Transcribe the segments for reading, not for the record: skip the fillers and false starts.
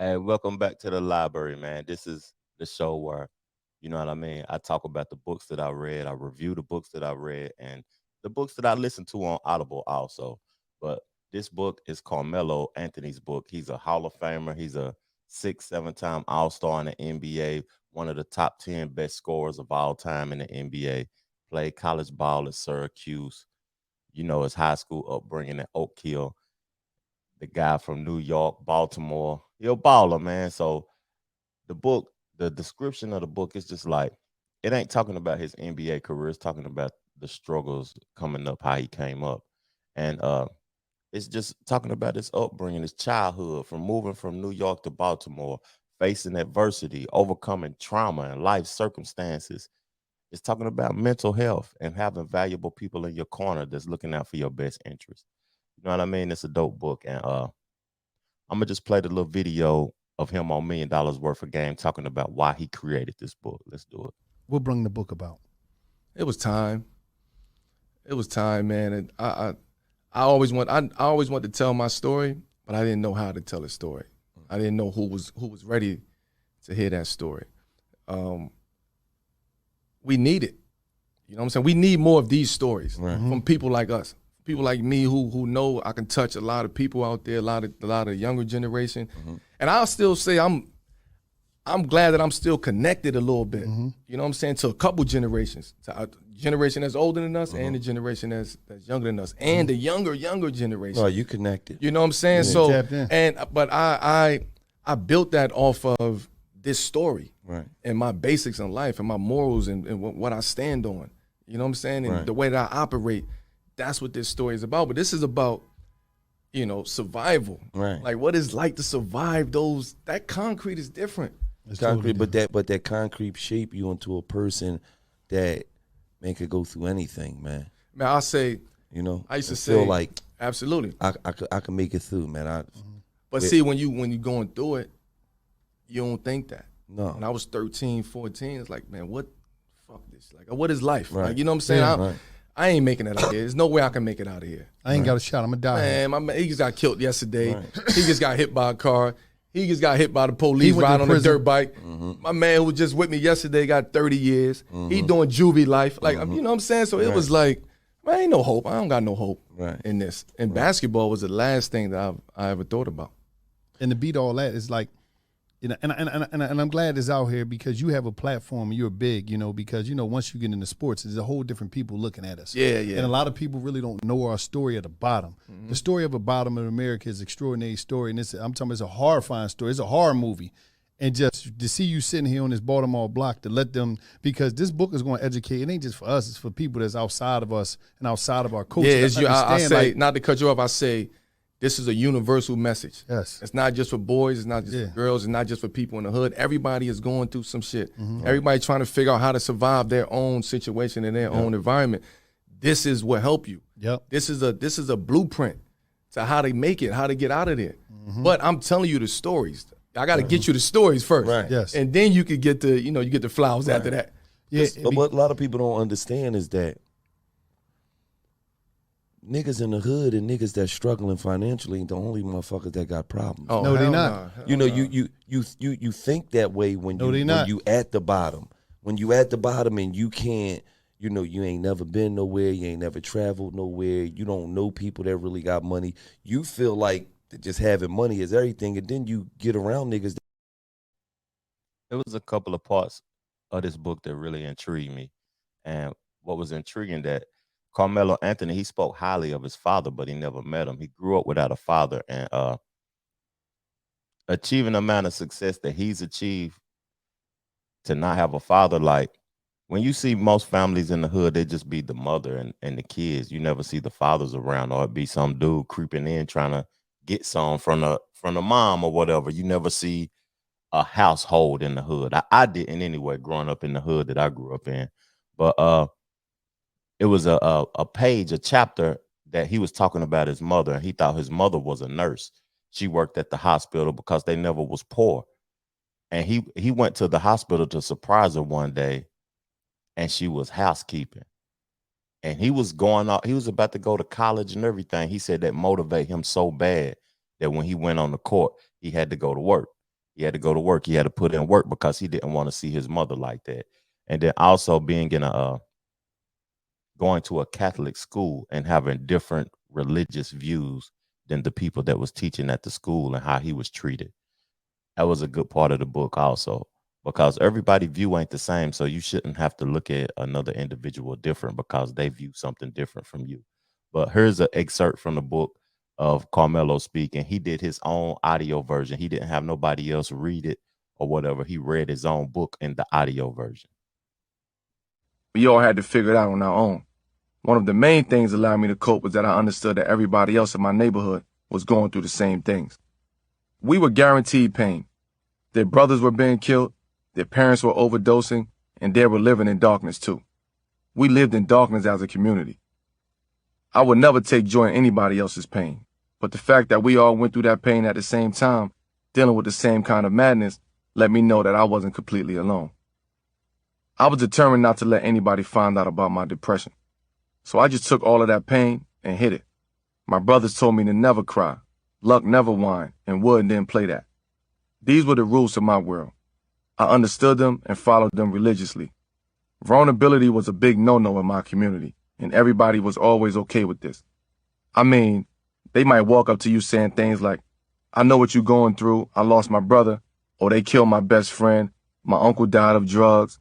Hey, welcome back to the library, man. This is the show where, you know what I mean? I talk about the books that I read, I review the books that I read, and the books that I listen to on Audible also. But this book is Carmelo Anthony's book. He's a Hall of Famer. He's a 7 time All Star in the NBA, one of the top 10 best scorers of all time in the NBA. Played college ball at Syracuse. You know, his high school upbringing at Oak Hill. The guy from New York, Baltimore. He a baller, man. So the book, the description of the book is just like it ain't talking about his NBA career. It's talking about the struggles coming up, how he came up, and it's just talking about his upbringing, his childhood, from moving from New York to Baltimore, facing adversity, overcoming trauma and life circumstances. It's talking about mental health and having valuable people in your corner that's looking out for your best interest. You know what I mean? It's a dope book, and I'm gonna just play the little video of him on $1 million worth of game talking about why he created this book. Let's do it. What bring the book about? It was time. It was time, man. And I always want to tell my story, but I didn't know how to tell a story. I didn't know who was ready to hear that story. We need it. You know what I'm saying? We need more of these stories from people like us. People like me who know I can touch a lot of people out there, a lot of younger generation. And I'll still say I'm glad that I'm still connected a little bit. You know what I'm saying? To a couple generations. To a generation that's older than us and the generation that's younger than us. And the younger generation. Oh, you connected. You know what I'm saying? So but I built that off of this story. Right. And my basics in life and my morals and what I stand on. You know what I'm saying? And the way that I operate. That's what this story is about. But this is about, survival. Right. Like what it's like to survive that concrete is different. It's concrete, totally but that concrete shape you into a person that man could go through anything, man. Man, I'll say, I used to feel like absolutely. I can make it through, man. But see, when you going through it, you don't think that. No. When I was 13, 14, it's like, man, fuck this? Like, what is life? Right. Like, you know what I'm saying? I ain't making it out here. There's no way I can make it out of here. I ain't got a shot. I'm going to die. Man, he just got killed yesterday. He just got hit by a car. He just got hit by the police riding on a dirt bike. My man who was just with me yesterday got 30 years. He doing juvie life. Like, you know what I'm saying? So it was like, man, ain't no hope. I don't got no hope in this. And basketball was the last thing that I ever thought about. And to beat all that is like, and I'm glad it's out here because you have a platform and you're big, because, once you get into sports, there's a whole different people looking at us. Yeah. And a lot of people really don't know our story at the bottom. The story of the bottom of America is an extraordinary story. And I'm talking about it's a horrifying story. It's a horror movie. And just to see you sitting here on this Baltimore block to let them, because this book is going to educate. It ain't just for us. It's for people that's outside of us and outside of our culture. Yeah, I say, not to cut you off, I say, this is a universal message. Yes. It's not just for boys. It's not just for girls. It's not just for people in the hood. Everybody is going through some shit. Everybody trying to figure out how to survive their own situation in their own environment. This is what help you. Yep. This is a blueprint to how to make it, how to get out of there. But I'm telling you the stories. I got to get you the stories first. Right. Yes. And then you could get you get the flowers after that. Yeah. But what a lot of people don't understand is that niggas in the hood and niggas that's struggling financially ain't the only motherfuckers that got problems. Oh, no, they not. You think that way when you at the bottom. When you at the bottom and you can't, you ain't never been nowhere, you ain't never traveled nowhere, you don't know people that really got money. You feel like just having money is everything, and then you get around niggas. There was a couple of parts of this book that really intrigued me. And what was intriguing that Carmelo Anthony, he spoke highly of his father, but he never met him. He grew up without a father, and achieving the amount of success that he's achieved to not have a father, like when you see most families in the hood, they just be the mother and the kids. You never see the fathers around, or it be some dude creeping in trying to get some from the mom or whatever. You never see a household in the hood. I didn't anyway, growing up in the hood that I grew up in. But it was a page, a chapter that he was talking about his mother, and he thought his mother was a nurse. She worked at the hospital because they never was poor. And he went to the hospital to surprise her one day, and she was housekeeping. And he was going out, he was about to go to college and everything. He said that motivated him so bad that when he went on the court, he had to go to work. He had to go to work. He had to put in work because he didn't want to see his mother like that. And then also being in a going to a Catholic school and having different religious views than the people that was teaching at the school and how he was treated. That was a good part of the book also, because everybody view ain't the same. So you shouldn't have to look at another individual different because they view something different from you. But here's an excerpt from the book of Carmelo speaking. He did his own audio version. He didn't have nobody else read it or whatever. He read his own book in the audio version. We all had to figure it out on our own. One of the main things that allowed me to cope was that I understood that everybody else in my neighborhood was going through the same things. We were guaranteed pain. Their brothers were being killed, their parents were overdosing, and they were living in darkness too. We lived in darkness as a community. I would never take joy in anybody else's pain, but the fact that we all went through that pain at the same time, dealing with the same kind of madness, let me know that I wasn't completely alone. I was determined not to let anybody find out about my depression. So I just took all of that pain and hid it. My brothers told me to never cry, luck never whine, and wood didn't play that. These were the rules to my world. I understood them and followed them religiously. Vulnerability was a big no-no in my community, and everybody was always okay with this. I mean, they might walk up to you saying things like, I know what you're going through, I lost my brother, or they killed my best friend, my uncle died of drugs.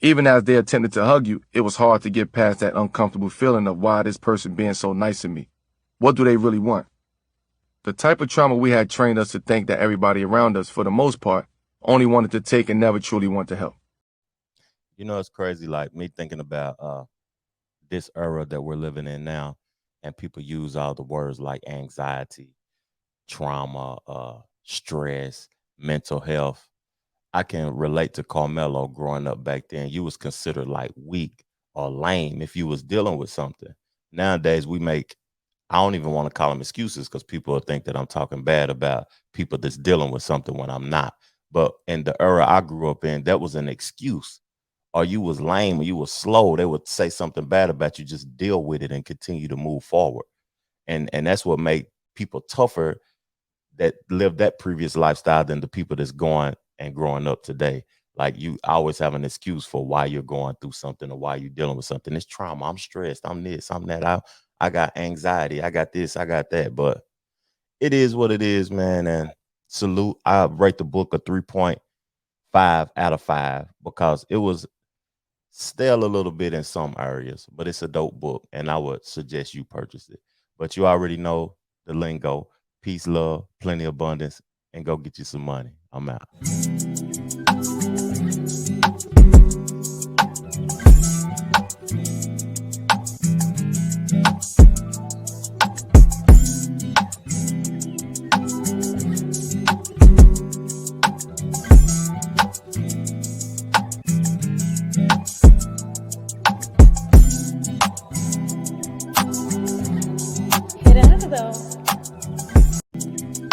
Even as they attempted to hug you, it was hard to get past that uncomfortable feeling of why this person being so nice to me. What do they really want? The type of trauma we had trained us to think that everybody around us, for the most part, only wanted to take and never truly want to help. You know, it's crazy, like me thinking about this era that we're living in now, and people use all the words like anxiety, trauma, stress, mental health. I can relate to Carmelo growing up back then. You was considered like weak or lame if you was dealing with something. Nowadays, I don't even want to call them excuses because people will think that I'm talking bad about people that's dealing with something when I'm not. But in the era I grew up in, that was an excuse. Or you was lame or you was slow. They would say something bad about you. Just deal with it and continue to move forward. And that's what made people tougher that lived that previous lifestyle than the people that's going and growing up today. Like you always have an excuse for why you're going through something or why you're dealing with something. It's trauma. I'm stressed. I'm this. I'm that. I got anxiety. I got this. I got that. But it is what it is, man. And salute. I rate the book a 3.5 out of 5 because it was stale a little bit in some areas, but it's a dope book, and I would suggest you purchase it. But you already know the lingo. Peace, love, plenty abundance, and go get you some money. I'm out.